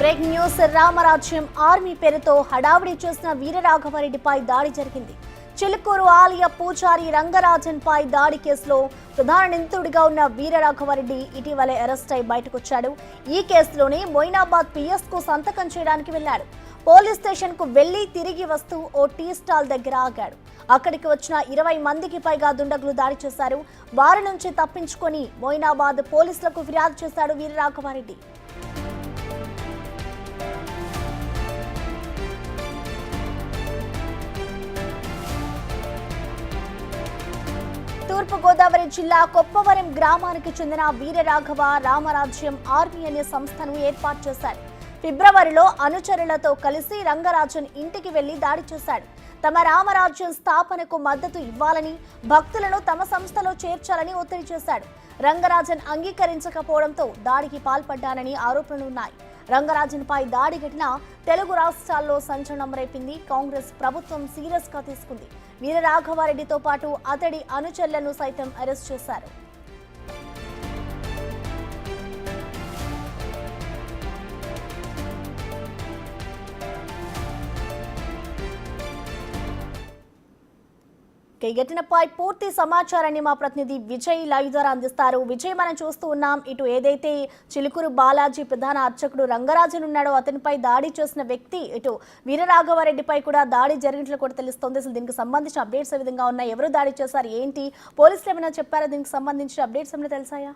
Break news రామరాజ్యం army పేరుతో హడావిడి చేసిన వీరరాఘవరెడ్డిపై దాడి జరిగింది. చిలుకూరు ఆలయ పూజారి రంగరాజన్ పై దాడి కేసులో ప్రధాన నిందితుడిగా ఉన్న వీరరాఘవరెడ్డి ఇటీవలే అరెస్ట్ అయి బయటకొచ్చాడు. ఈ కేసులోనే మొయినాబాద్ పిఎస్ కు సంతకం చేయడానికి వెళ్లాడు. పోలీస్ స్టేషన్ కు వెళ్లి తిరిగి వస్తూ ఓ టీ స్టాల్ దగ్గర ఆగాడు. అక్కడికి వచ్చిన 20 మందికి పైగా దుండగులు దాడి చేశారు. వారి నుంచి తప్పించుకొని మొయినాబాద్ పోలీసులకు ఫిర్యాదు చేశాడు వీరరాఘవరెడ్డి. తూర్పుగోదావరి జిల్లా కొప్పవరం గ్రామానికి చెందిన వీరరాఘవ రామరాజ్యం ఆర్మీ అనే సంస్థను ఏర్పాటు చేశాడు. ఫిబ్రవరిలో అనుచరులతో కలిసి రంగరాజన్ ఇంటికి వెళ్లి దాడి చేశాడు. తమ రామరాజ్యం స్థాపనకు మద్దతు ఇవ్వాలని, భక్తులను తమ సంస్థలో చేర్చాలని ఒత్తిడి చేశాడు. రంగరాజన్ అంగీకరించకపోవడంతో దాడికి పాల్పడ్డానని ఆరోపణలున్నాయి. రంగరాజన్ పై దాడి ఘటన తెలుగు రాష్ట్రాల్లో సంచలనం రేపింది. కాంగ్రెస్ ప్రభుత్వం సీరియస్ గా తీసుకుంది. వీరరాఘవరెడ్డితో పాటు అతడి అనుచరులను సైతం అరెస్ట్ చేశారు. ఈ ఘటనపై పూర్తి సమాచారాన్ని మా ప్రతినిధి విజయ్ లైవ్ ద్వారా అందిస్తారు. విజయ్, మనం చూస్తూ ఉన్నాం, ఇటు ఏదైతే చిలుకూరు బాలాజీ ప్రధాన అర్చకుడు రంగరాజన్ ఉన్నాడో అతనిపై దాడి చేసిన వ్యక్తి ఇటు వీరరాఘవరెడ్డిపై కూడా దాడి జరిగినట్లు కూడా తెలుస్తోంది. అసలు దీనికి సంబంధించిన అప్డేట్స్ ఏ విధంగా ఉన్నాయి? ఎవరు దాడి చేశారు, ఏంటి, పోలీసులు ఏమైనా చెప్పారా? దీనికి సంబంధించిన అప్డేట్స్ ఏమైనా తెలుసాయా?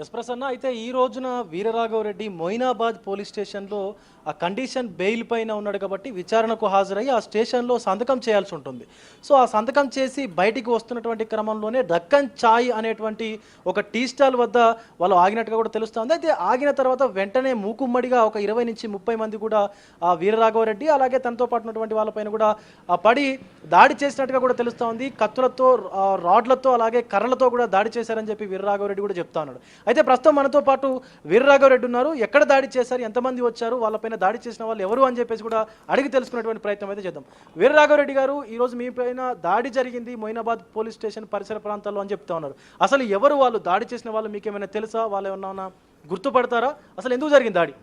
ఎస్ ప్రసన్న, అయితే ఈ రోజున వీరరాఘవరెడ్డి మొయినాబాద్ పోలీస్ స్టేషన్లో ఆ కండిషన్ బెయిల్ పైన ఉన్నాడు కాబట్టి విచారణకు హాజరయ్యి ఆ స్టేషన్లో సంతకం చేయాల్సి ఉంటుంది. సో ఆ సంతకం చేసి బయటికి వస్తున్నటువంటి క్రమంలోనే దక్కన్ చాయ్ అనేటువంటి ఒక టీ స్టాల్ వద్ద వాళ్ళు ఆగినట్టుగా కూడా తెలుస్తుంది. అయితే ఆగిన తర్వాత వెంటనే మూకుమ్మడిగా ఒక 20 నుంచి 30 మంది కూడా ఆ వీరరాఘవరెడ్డి అలాగే తనతో పాటు ఉన్నటువంటి వాళ్ళపైన కూడా పడి దాడి చేసినట్టుగా కూడా తెలుస్తూ ఉంది. కత్తులతో, రాడ్లతో అలాగే కర్రలతో కూడా దాడి చేశారని చెప్పి వీరరాఘవరెడ్డి కూడా చెప్తా ఉన్నాడు. అయితే ప్రస్తుతం మనతో పాటు వీరరాఘవరెడ్డి ఉన్నారు. ఎక్కడ దాడి చేశారు, ఎంతమంది వచ్చారు, వాళ్ళపైన దాడి చేసిన వాళ్ళు ఎవరు అని చెప్పేసి కూడా అడిగి తెలుసుకునేటువంటి ప్రయత్నం అయితే చేద్దాం. వీరరాఘవరెడ్డి గారు, ఈరోజు మీ పైన దాడి జరిగింది మొయినాబాద్ పోలీస్ స్టేషన్ పరిసర ప్రాంతాల్లో అని చెప్తా ఉన్నారు. అసలు ఎవరు వాళ్ళు, దాడి చేసిన వాళ్ళు మీకు ఏమైనా తెలుసా? వాళ్ళు ఏమన్నా గుర్తుపడతారా? అసలు ఎందుకు జరిగింది దాడి?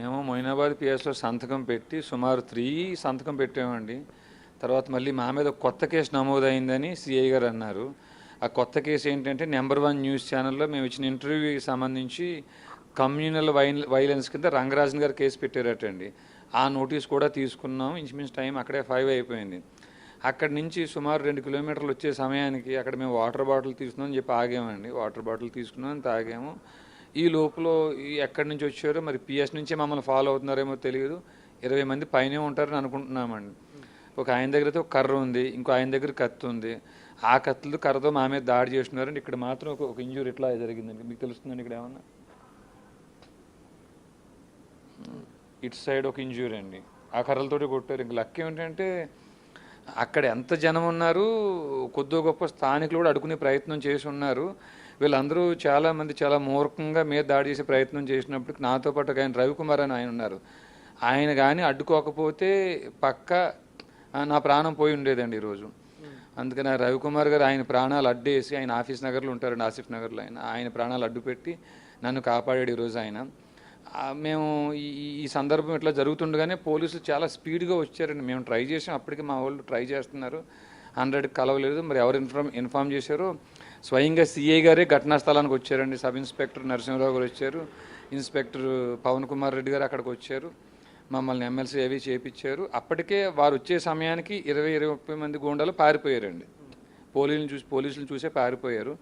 మేము మొయినాబాద్ పిఎస్లో సంతకం పెట్టి సుమారు 3 సంతకం పెట్టామండి. తర్వాత మళ్ళీ మా మీద కొత్త కేసు నమోదైందని సిఐ గారు అన్నారు. ఆ కొత్త కేసు ఏంటంటే నెంబర్ 1 న్యూస్ ఛానల్లో మేము ఇచ్చిన ఇంటర్వ్యూకి సంబంధించి కమ్యూనల్ వైలెన్స్ కింద రంగరాజన్ గారు కేసు పెట్టారటండి. ఆ నోటీస్ కూడా తీసుకున్నాం. ఇంచుమించు టైం అక్కడే 5 అయిపోయింది. అక్కడి నుంచి సుమారు 2 కిలోమీటర్లు వచ్చే సమయానికి అక్కడ మేము వాటర్ బాటిల్ తీసుకున్నాం అని చెప్పి ఆగామండి. వాటర్ బాటిల్ తీసుకున్నాం, తాగాము. ఈ లోపల ఎక్కడి నుంచి వచ్చారో మరి పిఎస్ నుంచి మమ్మల్ని ఫాలో అవుతున్నారేమో తెలియదు. 20 మంది పైనే ఉంటారని అనుకుంటున్నామండి. ఒక ఆయన దగ్గర అయితే ఒక కర్ర ఉంది, ఇంకో ఆయన దగ్గర కత్తి ఉంది. ఆ కత్తులతో కర్రతో మా మీద దాడి చేస్తున్నారండి. ఇక్కడ మాత్రం ఒక ఇంజూరీ ఇట్లా జరిగిందండి. మీకు తెలుస్తుందండి ఇక్కడ ఏమన్నా? ఇటు సైడ్ ఒక ఇంజూరీ అండి. ఆ కర్రలతోటి కొట్టారు. ఇంక లక్ ఏమిటంటే అక్కడ ఎంత జనం ఉన్నారు, కొద్దో గొప్ప స్థానికులు కూడా అడుకునే ప్రయత్నం చేసి ఉన్నారు. వీళ్ళందరూ చాలామంది చాలా మూర్ఖంగా మీద దాడి చేసే ప్రయత్నం చేసినప్పుడు నాతో పాటు ఆయన రవికుమార్ అని ఆయన ఉన్నారు. ఆయన కానీ అడ్డుకోకపోతే పక్క నా ప్రాణం పోయి ఉండేదండి ఈరోజు. అందుకని రవికుమార్ గారు ఆయన ప్రాణాలు అడ్డేసి, ఆయన ఆఫీస్ నగర్లో ఉంటారండి, ఆసిఫ్ నగర్లో ఆయన ప్రాణాలు అడ్డుపెట్టి నన్ను కాపాడాడు ఈరోజు ఆయన. మేము ఈ సందర్భం ఇట్లా జరుగుతుండగానే పోలీసులు చాలా స్పీడ్గా వచ్చారండి. మేము ట్రై చేసాం, అప్పటికి మా వాళ్ళు ట్రై చేస్తున్నారు. 100కి కలవలేదు. మరి ఎవరు ఇన్ఫామ్ చేశారో స్వయంగా సిఐ గారే ఘటనా స్థలానికి వచ్చారండి. సబ్ ఇన్స్పెక్టర్ నరసింహరావు గారు వచ్చారు, ఇన్స్పెక్టర్ పవన్ కుమార్ రెడ్డి గారు అక్కడికి వచ్చారు. మమ్మల్ని ఎమ్మెల్సీ అవి చేపించారు. అప్పటికే వారు వచ్చే సమయానికి 20-30 మంది గూండాలు పారిపోయారండి. పోలీసులను చూసే పారిపోయారు.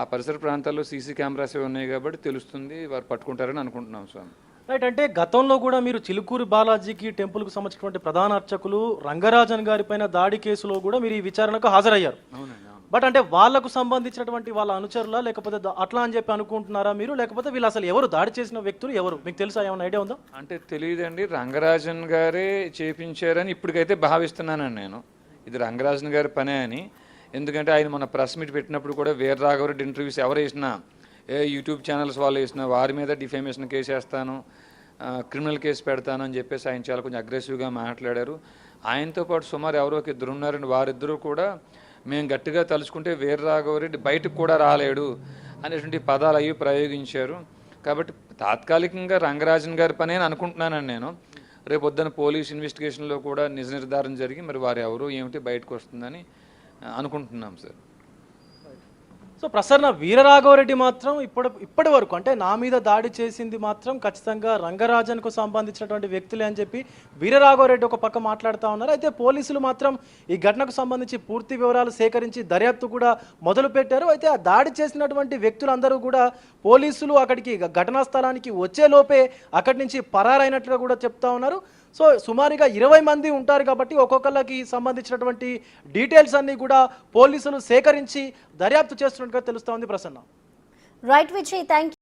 ఆ పరిసర ప్రాంతాల్లో సీసీ కెమెరాస్ ఉన్నాయి కాబట్టి తెలుస్తుంది, వారు పట్టుకుంటారని అనుకుంటున్నాం స్వామి. రైట్. అంటే గతంలో కూడా మీరు చిలుకూరు బాలాజీకి టెంపుల్కు సంబంధించినటువంటి ప్రధాన అర్చకులు రంగరాజన్ గారి పైన దాడి కేసులో కూడా మీరు ఈ విచారణకు హాజరయ్యారు. అవునండి. బట్ అంటే వాళ్లకు సంబంధించినటువంటి వాళ్ళ అనుచరులా, లేకపోతే అట్లా అని చెప్పి అనుకుంటున్నారా మీరు? లేకపోతే వీళ్ళు అసలు ఎవరు, దాడి చేసిన వ్యక్తులు ఎవరు మీకు తెలుసా? ఏమైనా ఐడియా ఉందా? అంటే తెలియదండి. రంగరాజన్ గారే చేపించారని ఇప్పటికైతే భావిస్తున్నానండి నేను. ఇది రంగరాజన్ గారి పనే అని. ఎందుకంటే ఆయన మన ప్రెస్ మీట్ పెట్టినప్పుడు కూడా వీరరాఘవరెడ్డి ఇంటర్వ్యూస్ ఎవరు వేసినా, యూట్యూబ్ ఛానల్స్ వాళ్ళు వేసినా వారి మీద డిఫేమేషన్ కేసు వేస్తాను, క్రిమినల్ కేసు పెడతాను అని చెప్పేసి ఆయన చాలా కొంచెం అగ్రెసివ్గా మాట్లాడారు. ఆయనతో పాటు సుమారు ఎవరో ఒక ఇద్దరు ఉన్నారండి. వారిద్దరూ కూడా మేము గట్టిగా తలుచుకుంటే వీరరాఘవరెడ్డి బయటకు కూడా రాలేడు, అనేటువంటి పదాలు అవి ప్రయోగించారు. కాబట్టి తాత్కాలికంగా రంగరాజన్ గారి పనే అని అనుకుంటున్నానండి నేను. రేపొద్దున పోలీస్ ఇన్వెస్టిగేషన్లో కూడా నిజ నిర్ధారణ జరిగి మరి వారు ఎవరు ఏమిటి బయటకు వస్తుందని అనుకుంటున్నాం సార్. సో ప్రసన్న వీరరాఘవరెడ్డి మాత్రం ఇప్పటి వరకు అంటే నా మీద దాడి చేసింది మాత్రం ఖచ్చితంగా రంగరాజన్కు సంబంధించినటువంటి వ్యక్తులే అని చెప్పి వీరరాఘవరెడ్డి ఒక పక్క మాట్లాడుతూ ఉన్నారు. అయితే పోలీసులు మాత్రం ఈ ఘటనకు సంబంధించి పూర్తి వివరాలు సేకరించి దర్యాప్తు కూడా మొదలు పెట్టారు. అయితే ఆ దాడి చేసినటువంటి వ్యక్తులందరూ కూడా పోలీసులు అక్కడికి ఘటనా స్థలానికి వచ్చేలోపే అక్కడి నుంచి పరారైనట్లుగా కూడా చెప్తా ఉన్నారు. సో సుమారుగా 20 మంది ఉంటారు కాబట్టి ఒక్కొక్కరికి సంబంధించినటువంటి డీటెయిల్స్ అన్ని కూడా పోలీసులు సేకరించి దర్యాప్తు చేస్తున్నట్టుగా తెలుస్తోంది Prasanna. Right Vijay, thank you.